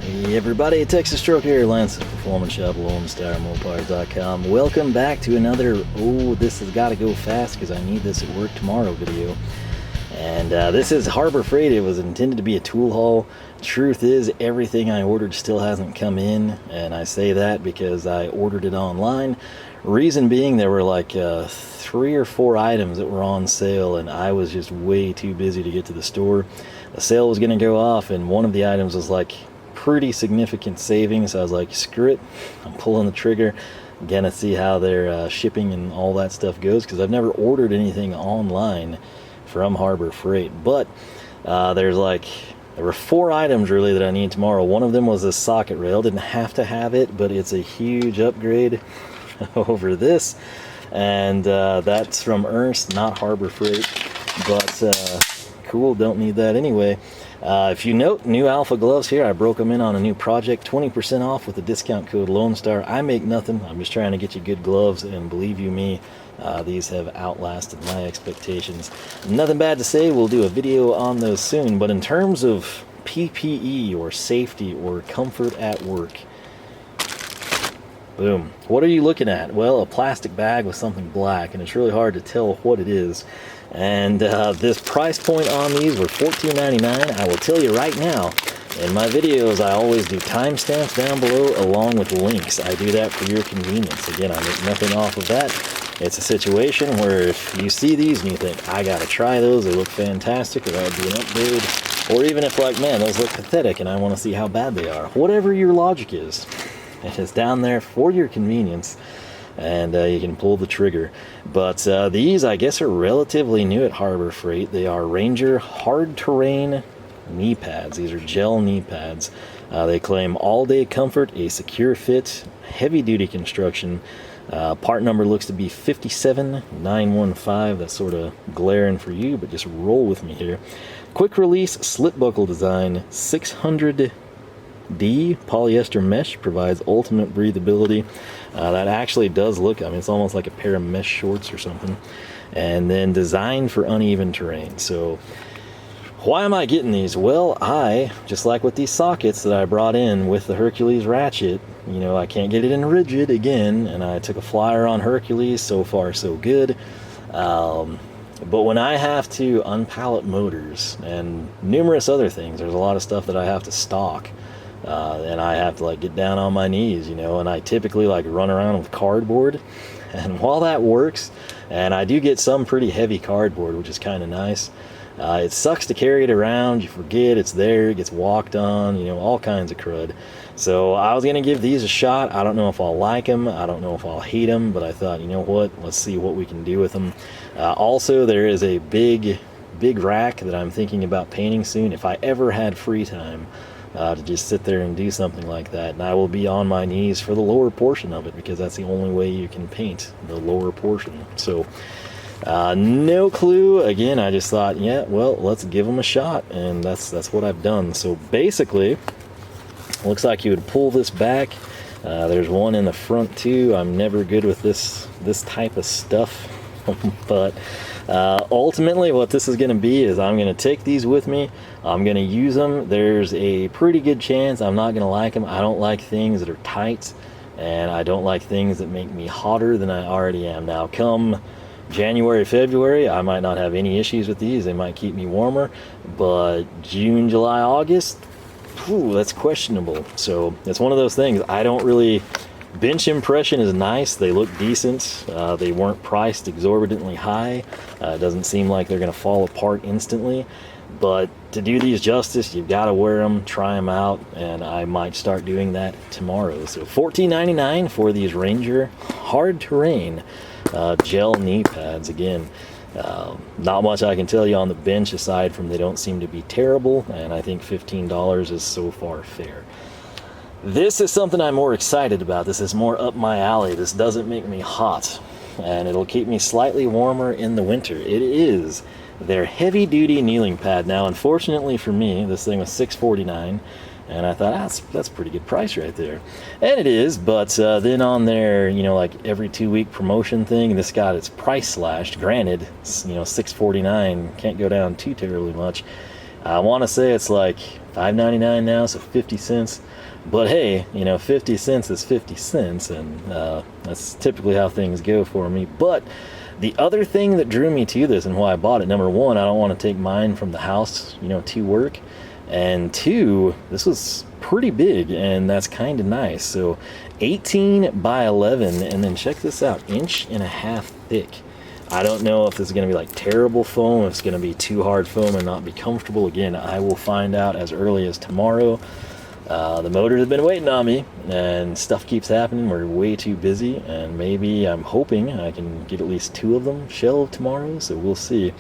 Hey everybody, Texas Stroke here, Lance, Performance Shop, Mopars.com. Welcome back to another, this has got to go fast because I need this at work tomorrow video. And this is Harbor Freight. It was intended to be a tool haul. Truth is, everything I ordered still hasn't come in, and I say that because I ordered it online. Reason being, there were like 3 or 4 items that were on sale, and I was just way too busy to get to the store. The sale was going to go off, and one of the items was like pretty significant savings. I was like, screw it, I'm pulling the trigger. Gonna see how their shipping and all that stuff goes, because I've never ordered anything online from Harbor Freight. But there were 4 items really that I need tomorrow. One of them was this socket rail. Didn't have to have it, but it's a huge upgrade over this, and that's from Ernst, not Harbor Freight, but cool, don't need that anyway. If you note, new Alpha gloves here. I broke them in on a new project, 20% off with the discount code Lone Star. I make nothing. I'm just trying to get you good gloves, and believe you me, these have outlasted my expectations. Nothing bad to say. We'll do a video on those soon. But in terms of PPE or safety or comfort at work, boom. What are you looking at? Well, a plastic bag with something black, and it's really hard to tell what it is. And this price point on these were $14.99. I will tell you right now, in my videos I always do timestamps down below along with links. I do that for your convenience. Again, I make nothing off of that. It's a situation where if you see these and you think, I gotta try those, they look fantastic, or that would be an upgrade, or even if like, man, those look pathetic and I want to see how bad they are. Whatever your logic is, it is down there for your convenience, and you can pull the trigger. But these, I guess, are relatively new at Harbor Freight. They are Ranger hard terrain knee pads. These are gel knee pads. They claim all-day comfort, a secure fit, heavy-duty construction. Part number looks to be 57915. That's sort of glaring for you, but just roll with me here. Quick release slip buckle design, 600D polyester mesh, provides ultimate breathability. That actually does look, I mean, it's almost like a pair of mesh shorts or something. And then designed for uneven terrain. So why am I getting these? Well, I, just like with these sockets that I brought in with the Hercules ratchet, you know, I can't get it in rigid again, and I took a flyer on Hercules. So far so good. But when I have to unpallet motors and numerous other things, there's a lot of stuff that I have to stock. And I have to like get down on my knees, you know, and I typically like run around with cardboard. And while that works, and I do get some pretty heavy cardboard, which is kind of nice, it sucks to carry it around. You forget it's there, it gets walked on, you know, all kinds of crud. So I was going to give these a shot. I don't know if I'll like them. I don't know if I'll hate them, but I thought, you know what, let's see what we can do with them. Also, there is a big rack that I'm thinking about painting soon. If I ever had free time, to just sit there and do something like that, and I will be on my knees for the lower portion of it, because that's the only way you can paint the lower portion. So no clue. Again, I just thought, yeah, well, let's give them a shot, and that's what I've done. So basically, looks like you would pull this back. There's one in the front too. I'm never good with this type of stuff. But ultimately what this is going to be is I'm going to take these with me. I'm going to use them. There's a pretty good chance I'm not going to like them. I don't like things that are tight, and I don't like things that make me hotter than I already am. Now come January, February, I might not have any issues with these. They might keep me warmer, but June, July, August, that's questionable. So it's one of those things. I don't really... Bench impression is nice. They look decent. They weren't priced exorbitantly high. It doesn't seem like they're going to fall apart instantly. But to do these justice, you've got to wear them, try them out, and I might start doing that tomorrow. So $14.99 for these Ranger hard terrain gel knee pads. Again, not much I can tell you on the bench aside from they don't seem to be terrible, and I think $15 is so far fair. This is something I'm more excited about. This is more up my alley. This doesn't make me hot, and it'll keep me slightly warmer in the winter. It is their heavy-duty kneeling pad. Now, unfortunately for me, this thing was $6.49, and I thought, that's a pretty good price right there. And it is, but then on their, you know, like every 2-week promotion thing, this got its price slashed. Granted, you know, $6.49, can't go down too terribly much. I want to say it's like $5.99 now, so 50 cents. But hey, you know, 50 cents is 50 cents, and that's typically how things go for me. But the other thing that drew me to this and why I bought it, number one, I don't want to take mine from the house, you know, to work. And two, this was pretty big, and that's kind of nice. So 18 by 11, and then check this out, 1.5 inches thick. I don't know if this is going to be like terrible foam, if it's going to be too hard foam and not be comfortable. Again, I will find out as early as tomorrow. The motor has been waiting on me, and stuff keeps happening. We're way too busy, and maybe I'm hoping I can get at least 2 of them shelved tomorrow, so we'll see.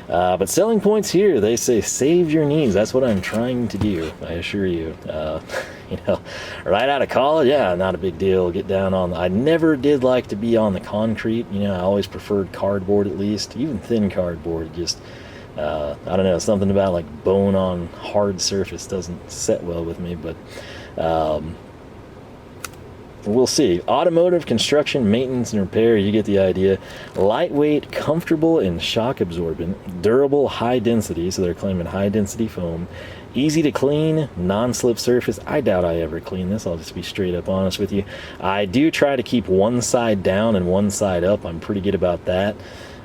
But selling points here, they say save your knees. That's what I'm trying to do, I assure you. You know, right out of college, yeah, not a big deal. Get down on I never did like to be on the concrete. You know, I always preferred cardboard, at least, even thin cardboard. Just I don't know, something about like bone on hard surface doesn't set well with me, but we'll see. Automotive, construction, maintenance, and repair, you get the idea. Lightweight, comfortable, and shock absorbent. Durable, high density, so they're claiming high density foam. Easy to clean, non-slip surface. I doubt I ever clean this, I'll just be straight up honest with you. I do try to keep one side down and one side up. I'm pretty good about that.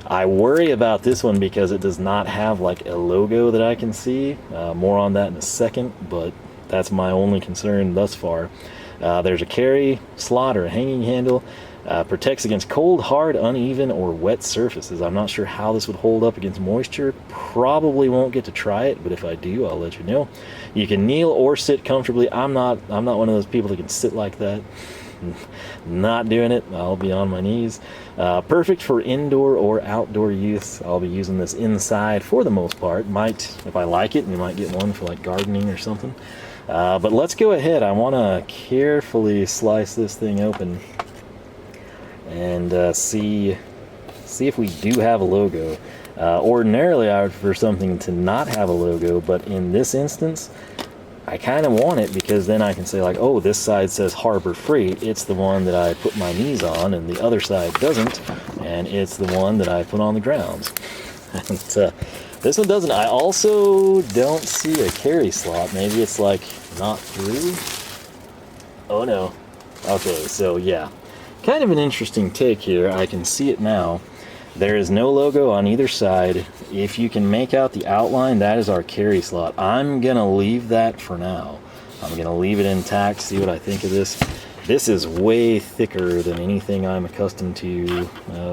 I worry about this one because it does not have like a logo that I can see. More on that in a second, but that's my only concern thus far. There's a carry slot or a hanging handle. Protects against cold, hard, uneven, or wet surfaces. I'm not sure how this would hold up against moisture. Probably won't get to try it, but if I do, I'll let you know. You can kneel or sit comfortably. I'm not one of those people that can sit like that. Not doing it. I'll be on my knees. Perfect for indoor or outdoor use. I'll be using this inside for the most part. Might, if I like it, you might get one for like gardening or something. But let's go ahead. I want to carefully slice this thing open and see if we do have a logo. Ordinarily, I would prefer something to not have a logo, but in this instance, I kind of want it because then I can say like, oh, this side says Harbor Freight. It's the one that I put my knees on, and the other side doesn't, and it's the one that I put on the grounds. And this one doesn't. I also don't see a carry slot. Maybe it's like not through. Oh no. Okay, so yeah, kind of an interesting take here. I can see it now. There is no logo on either side. If you can make out the outline, that is our carry slot. I'm gonna leave that for now. I'm gonna leave it intact, see what I think of this. This is way thicker than anything I'm accustomed to.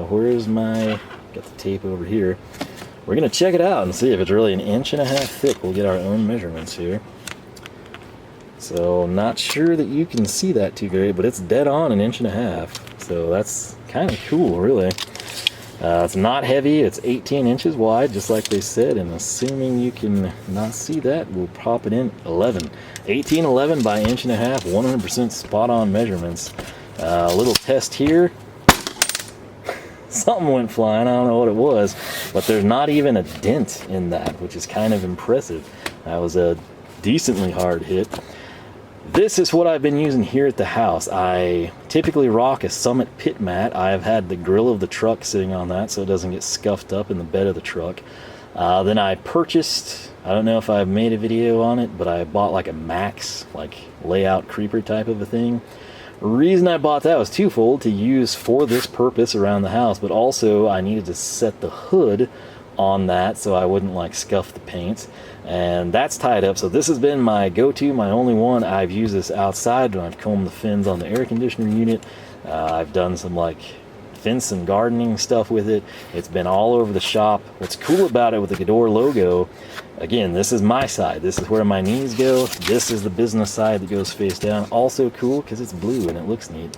Where's my, got the tape over here. We're gonna check it out and see if it's really 1.5 inches thick. We'll get our own measurements here. So not sure that you can see that too great, but it's dead on 1.5 inches. So that's kind of cool, really. It's not heavy, it's 18 inches wide, just like they said, and assuming you can not see that, we'll pop it in 11. 1811 by 1.5 inches, 100% spot on measurements. A little test here. Something went flying, I don't know what it was, but there's not even a dent in that, which is kind of impressive. That was a decently hard hit. This is what I've been using here at the house. I typically rock a Summit pit mat. I've had the grill of the truck sitting on that so it doesn't get scuffed up in the bed of the truck. Then I purchased, I don't know if I've made a video on it, but I bought like a Max, like layout creeper type of a thing. The reason I bought that was twofold: to use for this purpose around the house, but also I needed to set the hood on that so I wouldn't like scuff the paint. And that's tied up, so this has been my go-to, my only one. I've used this outside when I've combed the fins on the air conditioner unit. I've done some like fence and gardening stuff with it. It's been all over the shop. What's cool about it with the Gedore logo, again, this is my side. This is where my knees go. This is the business side that goes face down. Also cool because it's blue and it looks neat.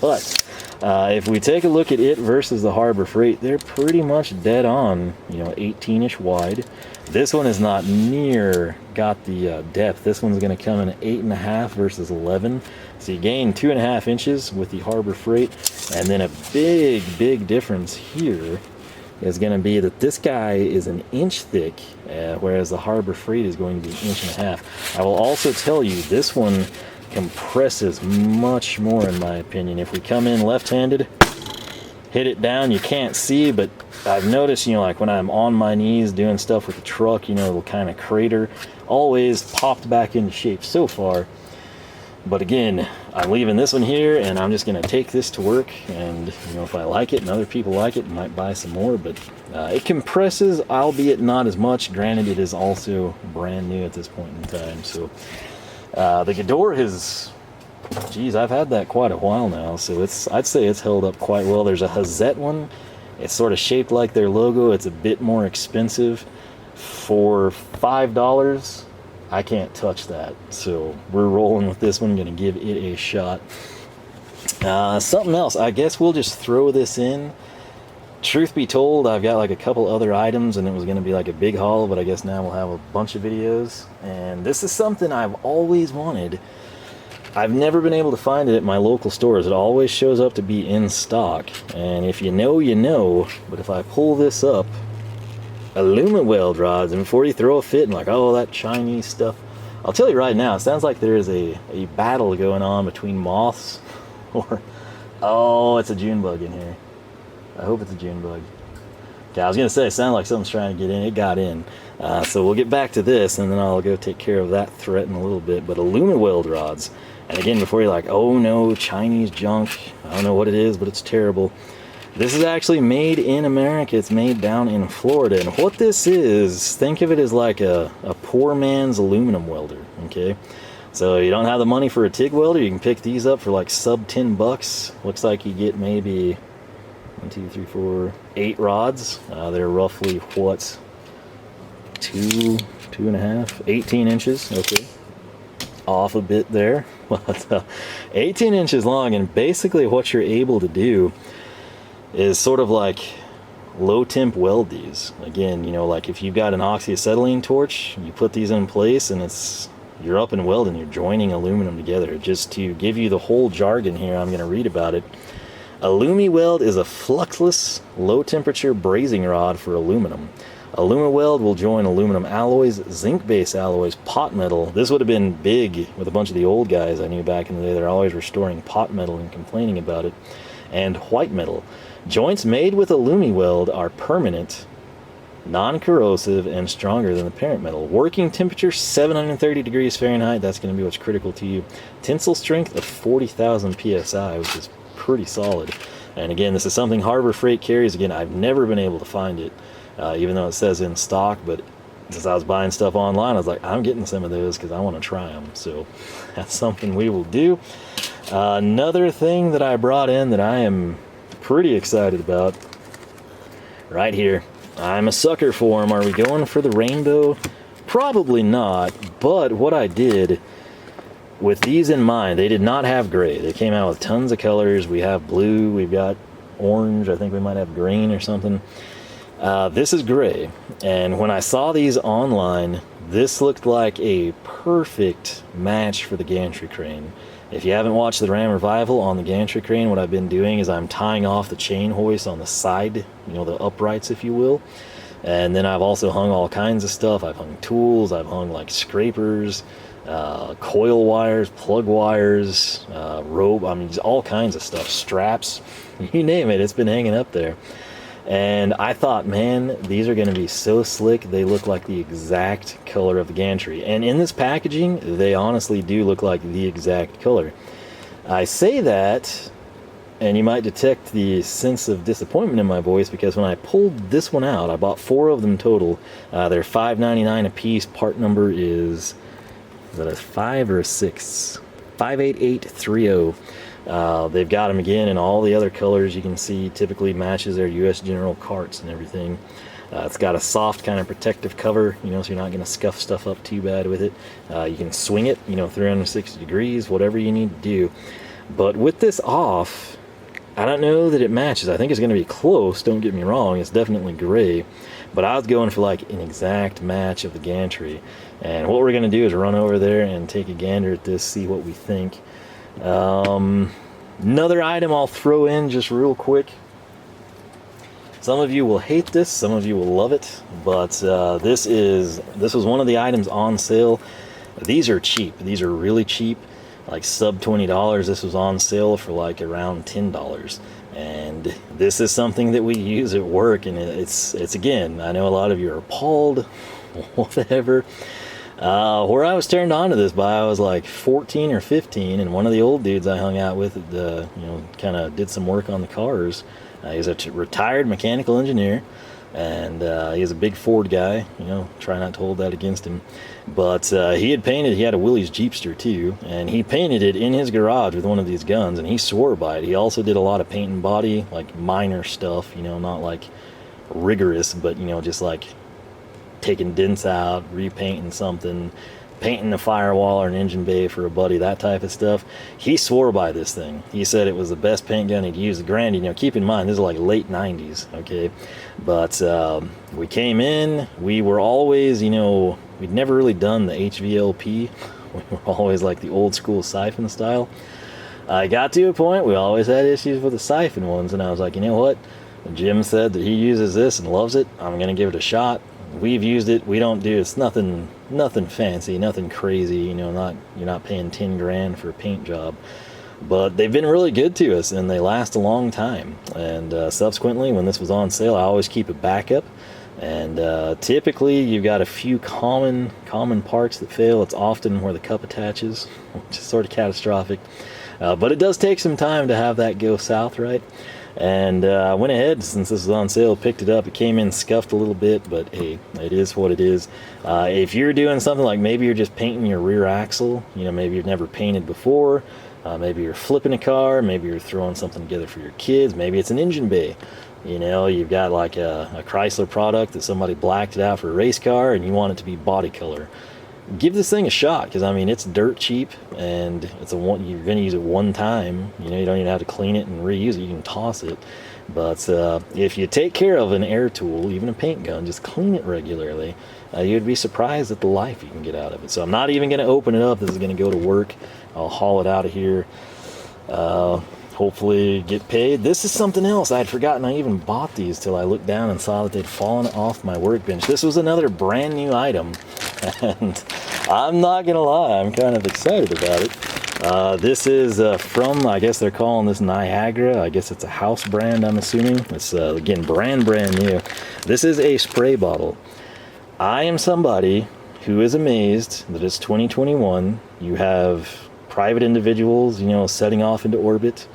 But if we take a look at it versus the Harbor Freight, they're pretty much dead on, you know, 18-ish wide. This one is not near got the depth. This one's going to come in at 8.5 versus 11. So you gain 2.5 inches with the Harbor Freight. And then a big difference here is going to be that this guy is 1 inch thick, whereas the Harbor Freight is going to be 1.5 inches. I will also tell you, this one compresses much more in my opinion. If we come in left-handed, hit it down, you can't see, but I've noticed, you know, like when I'm on my knees doing stuff with the truck, you know, it'll kind of crater. Always popped back into shape so far. But again, I'm leaving this one here, and I'm just going to take this to work, and you know, if I like it and other people like it, I might buy some more. But it compresses, albeit not as much. Granted, it is also brand new at this point in time. So the Gedore has, geez, I've had that quite a while now, so I'd say it's held up quite well. There's a Hazette one. It's sort of shaped like their logo. It's a bit more expensive. For $5, I can't touch that, so we're rolling with this one. Gonna give it a shot. Something else, I guess we'll just throw this in. Truth be told, I've got like a couple other items, and it was gonna be like a big haul, but I guess now we'll have a bunch of videos. And this is something I've always wanted. I've never been able to find it at my local stores. It always shows up to be in stock, and if you know, you know. But if I pull this up, Alumiweld rods, and before you throw a fit and like, oh, that Chinese stuff, I'll tell you right now, it sounds like there is a battle going on between moths or, oh, it's a June bug in here. I hope it's a June bug. Okay, I was gonna say it sounded like something's trying to get in. It got in. So we'll get back to this, and then I'll go take care of that threat in a little bit. But Alumiweld rods, and again, before you're like, oh no, Chinese junk, I don't know what it is, but it's terrible. This is actually made in America. It's made down in Florida. And what this is, think of it as like a poor man's aluminum welder, okay? So you don't have the money for a TIG welder, you can pick these up for like sub 10 bucks. Looks like you get maybe 1, 2, 3, 4, 8 rods. They're roughly, what, 2.5, 18 inches, okay. Off a bit there, but 18 inches long, and basically what you're able to do is sort of like low temp weld these. Again, you know, like if you've got an oxyacetylene torch, you put these in place and you're up and welding, you're joining aluminum together. Just to give you the whole jargon here, I'm going to read about it. Alumiweld is a fluxless, low temperature brazing rod for aluminum. Alumiweld will join aluminum alloys, zinc-based alloys, pot metal. This would have been big with a bunch of the old guys I knew back in the day. They're always restoring pot metal and complaining about it. And white metal. Joints made with Alumiweld are permanent, non-corrosive, and stronger than the parent metal. Working temperature 730 degrees Fahrenheit. That's going to be what's critical to you. Tensile strength of 40,000 psi, which is pretty solid. And again, this is something Harbor Freight carries. Again, I've never been able to find it, even though it says in stock. But since I was buying stuff online, I was like, I'm getting some of those because I want to try them. So that's something we will do. Another thing that I brought in that I am pretty excited about, right here. I'm a sucker for them. Are we going for the rainbow? Probably not, but what I did with these in mind, they did not have gray. They came out with tons of colors. We have blue, we've got orange, I think we might have green or something. This is gray, and when I saw these online, this looked like a perfect match for the gantry crane. If you haven't watched the Ram Revival on the gantry crane, what I've been doing is I'm tying off the chain hoist on the side, you know, the uprights, if you will. And then I've also hung all kinds of stuff. I've hung tools, I've hung like scrapers, coil wires, plug wires, rope, I mean, just all kinds of stuff, straps, you name it, it's been hanging up there. And I thought, man, these are going to be so slick. They look like the exact color of the gantry. And in this packaging, they honestly do look like the exact color. I say that, and you might detect the sense of disappointment in my voice, because when I pulled this one out, I bought 4 of them total. They're $5.99 a piece. Part number is that a 5 or a 6? 58830. They've got them again in all the other colors you can see. Typically matches their US General carts and everything. It's got a soft kind of protective cover, you know, so you're not going to scuff stuff up too bad with it. You can swing it, you know, 360 degrees, whatever you need to do. But with this off, I don't know that it matches. I think it's going to be close, don't get me wrong. It's definitely gray. But I was going for like an exact match of the gantry. And what we're going to do is run over there and take a gander at this, see what we think. Another item I'll throw in just real quick. Some of you will hate this, some of you will love it, but this was one of the items on sale. These are cheap. These are really cheap, like sub $20. This was on sale for like around $10. And this is something that we use at work, and it's again, I know a lot of you are appalled, whatever. Where I was turned on to this by, I was like 14 or 15, and one of the old dudes I hung out with, kind of did some work on the cars. He's a retired mechanical engineer, and he's a big Ford guy. Try not to hold that against him. But he had a Willys Jeepster too, and he painted it in his garage with one of these guns, and he swore by it. He also did a lot of paint and body, like minor stuff, not like rigorous, but just like taking dents out, repainting something, painting a firewall or an engine bay for a buddy, that type of stuff. He swore by this thing. He said it was the best paint gun he'd used. Granted, keep in mind, this is like late 90s, okay? But we came in, we were always, we'd never really done the HVLP. We were always like the old school siphon style. I got to a point, we always had issues with the siphon ones, and I was like, you know what? Jim said that he uses this and loves it. I'm going to give it a shot. We've used it. We don't do, it's nothing fancy, nothing crazy, you're not paying 10 grand for a paint job. But they've been really good to us, and they last a long time. And subsequently, when this was on sale, I always keep a backup. And typically, you've got a few common parts that fail. It's often where the cup attaches, which is sort of catastrophic. But it does take some time to have that go south, right? And I went ahead, since this was on sale, picked it up. It came in scuffed a little bit, but hey, it is what it is. If you're doing something like maybe you're just painting your rear axle, maybe you've never painted before, maybe you're flipping a car, maybe you're throwing something together for your kids, maybe it's an engine bay. You've got like a Chrysler product that somebody blacked it out for a race car and you want it to be body color. Give this thing a shot, because it's dirt cheap, and you're going to use it one time. You don't even have to clean it and reuse it. You can toss it. But if you take care of an air tool, even a paint gun, just clean it regularly, you'd be surprised at the life you can get out of it. So I'm not even going to open it up. This is going to go to work. I'll haul it out of here. Hopefully get paid. This is something else. I had forgotten I even bought these till I looked down and saw that they'd fallen off my workbench. This was another brand new item, and I'm not gonna lie, I'm kind of excited about it. This is from, I guess they're calling this Niagra. I guess it's a house brand, I'm assuming. It's again brand new. This is a spray bottle. I am somebody who is amazed that it's 2021. You have private individuals, setting off into orbit,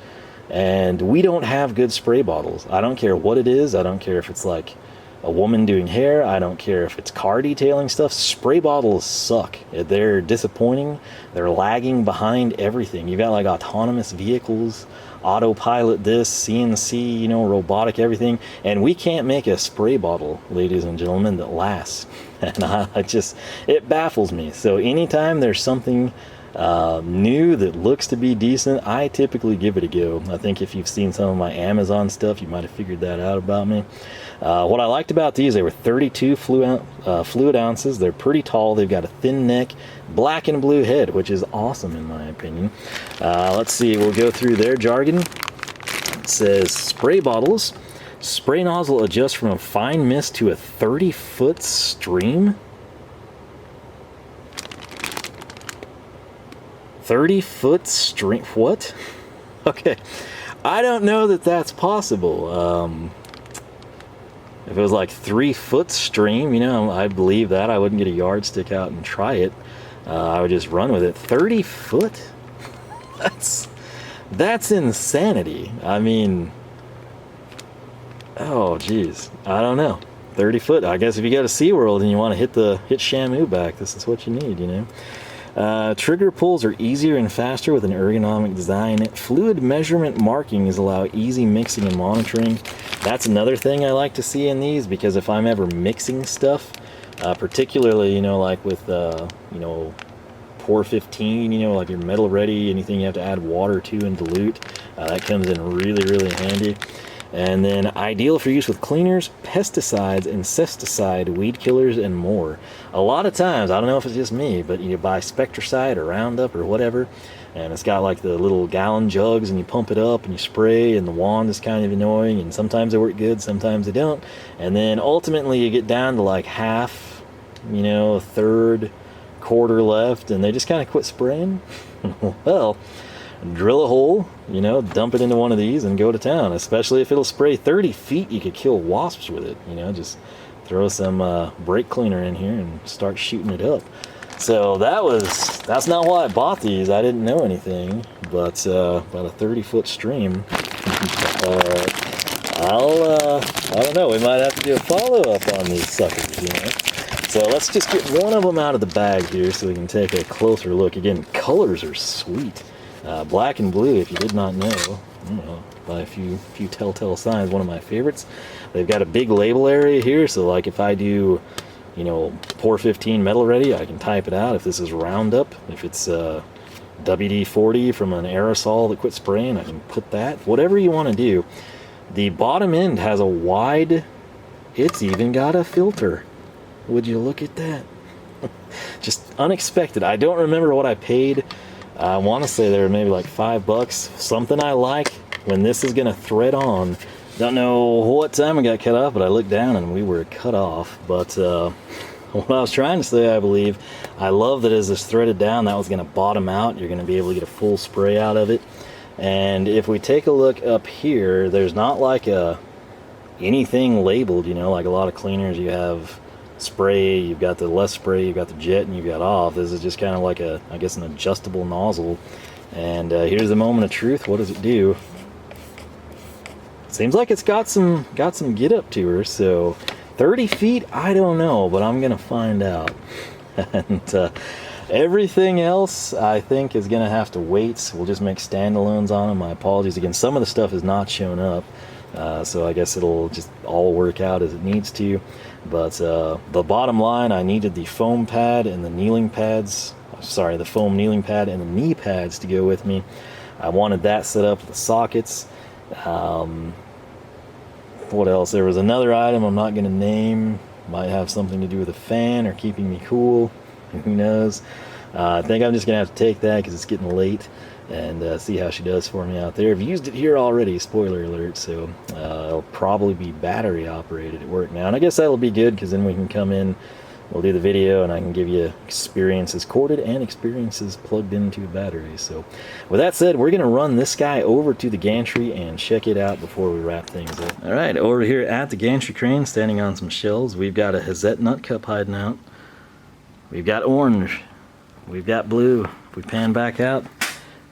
and we don't have good spray bottles. I don't care what it is. I don't care if it's like a woman doing hair. I don't care if it's car detailing stuff. Spray bottles suck. They're disappointing. They're lagging behind everything. You've got like autonomous vehicles, autopilot this, CNC, robotic everything, and we can't make a spray bottle, ladies and gentlemen, that lasts. And it baffles me. So anytime there's something new that looks to be decent, I typically give it a go. I think if you've seen some of my Amazon stuff, you might have figured that out about me. What I liked about these, they were 32 fluid ounces. They're pretty tall. They've got a thin neck, black and blue head, which is awesome in my opinion. Let's see, we'll go through their jargon. It says spray bottles. Spray nozzle adjusts from a fine mist to a 30-foot stream. 30-foot stream? What? Okay, I don't know that that's possible. If it was like 3-foot stream, I'd believe that. I wouldn't get a yardstick out and try it. I would just run with it. 30 foot? That's insanity. I mean, oh geez, I don't know. 30 foot. I guess if you go to SeaWorld and you want to hit Shamu back, this is what you need, Trigger pulls are easier and faster with an ergonomic design. Fluid measurement markings allow easy mixing and monitoring. That's another thing I like to see in these, because if I'm ever mixing stuff, particularly, like with, Pour 15, like your metal ready, anything you have to add water to and dilute, that comes in really, really handy. And then ideal for use with cleaners, pesticides, insecticide, weed killers, and more. A lot of times, I don't know if it's just me, but you buy Spectracide or Roundup or whatever, and it's got like the little gallon jugs, and you pump it up and you spray, and the wand is kind of annoying, and sometimes they work good, sometimes they don't. And then ultimately you get down to like half, a third, quarter left, and they just kind of quit spraying. Well, drill a hole, you know, dump it into one of these and go to town. Especially if it'll spray 30 feet, you could kill wasps with it, you know, just throw some brake cleaner in here and start shooting it up. So that's not why I bought these. I didn't know anything, but about a 30-foot stream. I don't know, we might have to do a follow-up on these suckers, you know. So let's just get one of them out of the bag here so we can take a closer look. Again, colors are sweet. Black and blue, if you did not know, by a few telltale signs, one of my favorites. They've got a big label area here, so like if I do, you know, pour 15 metal ready, I can type it out. If this is Roundup, if it's WD-40 from an aerosol that quit spraying, I can put that. Whatever you want to do. The bottom end has a wide, it's even got a filter. Would you look at that? Just unexpected. I don't remember what I paid. I want to say they were maybe like $5. Something I like when this is going to thread on. Don't know what time it got cut off, but I looked down and we were cut off. But what I was trying to say, I believe, I love that as this threaded down, that was going to bottom out. You're going to be able to get a full spray out of it. And if we take a look up here, there's not like anything labeled, you know, like a lot of cleaners. You have spray, you've got the less spray, you've got the jet, and you've got off. This is just kind of like I guess an adjustable nozzle. And here's the moment of truth. What does it do? Seems like it's got some get up to her. So 30 feet, I don't know, but I'm gonna find out. And everything else I think is gonna have to wait. We'll just make standalones on them. My apologies again, some of the stuff has not shown up, so I guess it'll just all work out as it needs to. But the bottom line, I needed the foam pad and the kneeling pads, sorry, the foam kneeling pad and the knee pads to go with me. I wanted that set up with the sockets. What else? There was another item I'm not going to name. Might have something to do with a fan or keeping me cool. Who knows? I think I'm just going to have to take that because it's getting late and see how she does for me out there. I've used it here already, spoiler alert, so it'll probably be battery operated at work now. And I guess that'll be good because then we can come in, we'll do the video, and I can give you experiences corded and experiences plugged into a battery. So with that said, we're going to run this guy over to the gantry and check it out before we wrap things up. All right, over here at the gantry crane, standing on some shelves, we've got a Hazette nut cup hiding out. We've got orange. We've got blue. If we pan back out,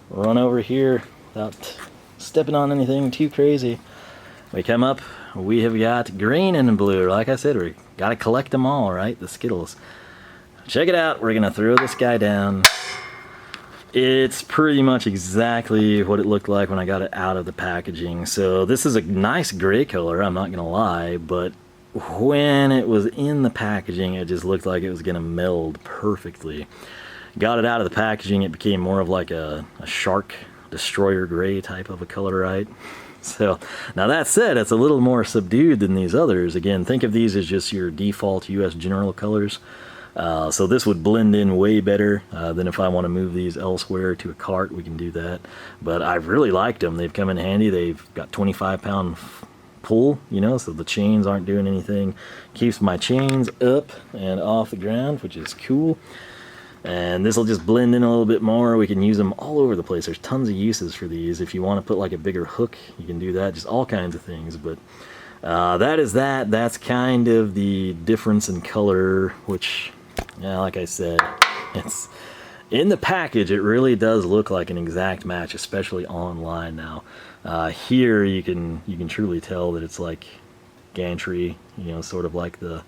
run over here without stepping on anything too crazy. We come up, we have got green and blue. Like I said, we got to collect them all, right? The Skittles. Check it out. We're going to throw this guy down. It's pretty much exactly what it looked like when I got it out of the packaging. So this is a nice gray color, I'm not going to lie, but when it was in the packaging, it just looked like it was going to meld perfectly. Got it out of the packaging, it became more of like a shark destroyer gray type of a color, right? So now that said, it's a little more subdued than these others. Again, think of these as just your default US general colors. So this would blend in way better than if I want to move these elsewhere to a cart, we can do that. But I've really liked them. They've come in handy. They've got 25-pound pull, you know, so the chains aren't doing anything. Keeps my chains up and off the ground, which is cool. And this will just blend in a little bit more. We can use them all over the place. There's tons of uses for these. If you want to put like a bigger hook, you can do that. Just all kinds of things. But that is that. That's kind of the difference in color, which, yeah, like I said, it's in the package. It really does look like an exact match, especially online now. Here you can truly tell that it's like Gantry, you know, sort of like the,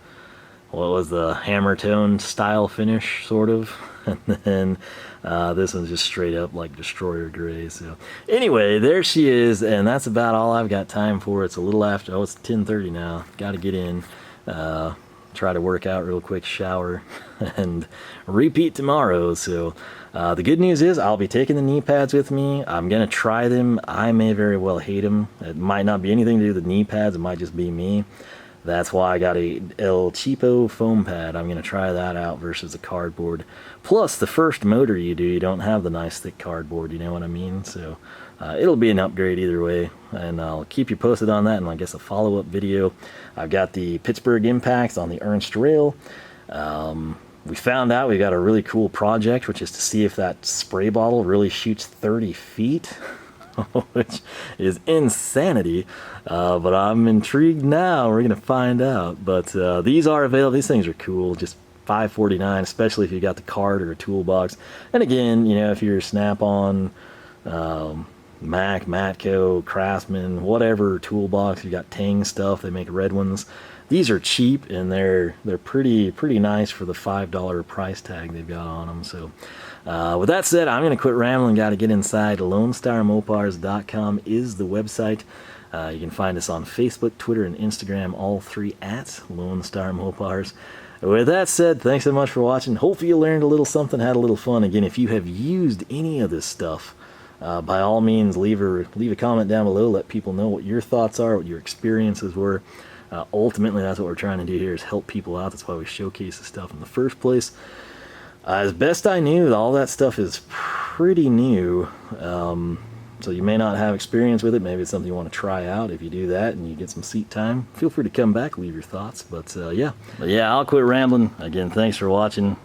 what was the hammer tone style finish, sort of. And then this one's just straight up like destroyer gray. So anyway, there she is, and that's about all I've got time for. It's a little after, oh, it's 10:30 now. Got to get in, try to work out real quick, shower, and repeat tomorrow. So the good news is I'll be taking the knee pads with me. I'm gonna try them. I may very well hate them. It might not be anything to do with the knee pads. It might just be me. That's why I got a El Cheapo foam pad. I'm going to try that out versus the cardboard. Plus, the first motor you do, you don't have the nice thick cardboard, you know what I mean? So, it'll be an upgrade either way. And I'll keep you posted on that, and I guess a follow-up video. I've got the Pittsburgh impacts on the Ernst rail. we found out we got a really cool project, which is to see if that spray bottle really shoots 30 feet, which is insanity. But I'm intrigued now. We're going to find out. But these are available. These things are cool. Just $5.49, especially if you got the cart or a toolbox. And again, you know, if you're Snap-on, Mac, Matco, Craftsman, whatever toolbox, you got Tang stuff. They make red ones. These are cheap, and they're pretty nice for the $5 price tag they've got on them. So with that said, I'm going to quit rambling. Got to get inside. LoneStarMopars.com is the website. You can find us on Facebook, Twitter, and Instagram, all three at Lone Star Mopars. With that said, thanks so much for watching. Hopefully you learned a little something, had a little fun. Again, if you have used any of this stuff, by all means, leave a comment down below. Let people know what your thoughts are, what your experiences were. Ultimately, that's what we're trying to do here, is help people out. That's why we showcase this stuff in the first place. As best I knew, all that stuff is pretty new. So you may not have experience with it. Maybe it's something you want to try out. If you do that and you get some seat time, feel free to come back, leave your thoughts. But yeah, I'll quit rambling. Again, thanks for watching.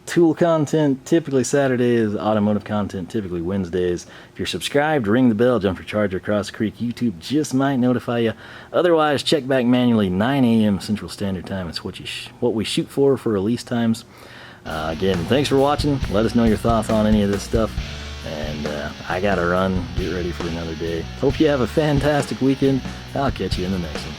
Tool content typically Saturdays, automotive content typically Wednesdays. If you're subscribed, ring the bell, jump for Charger Across the Creek. YouTube just might notify you. Otherwise, check back manually, 9 a.m. Central Standard Time. It's what we shoot for release times. Again, thanks for watching. Let us know your thoughts on any of this stuff. And I gotta run, get ready for another day. Hope you have a fantastic weekend. I'll catch you in the next one.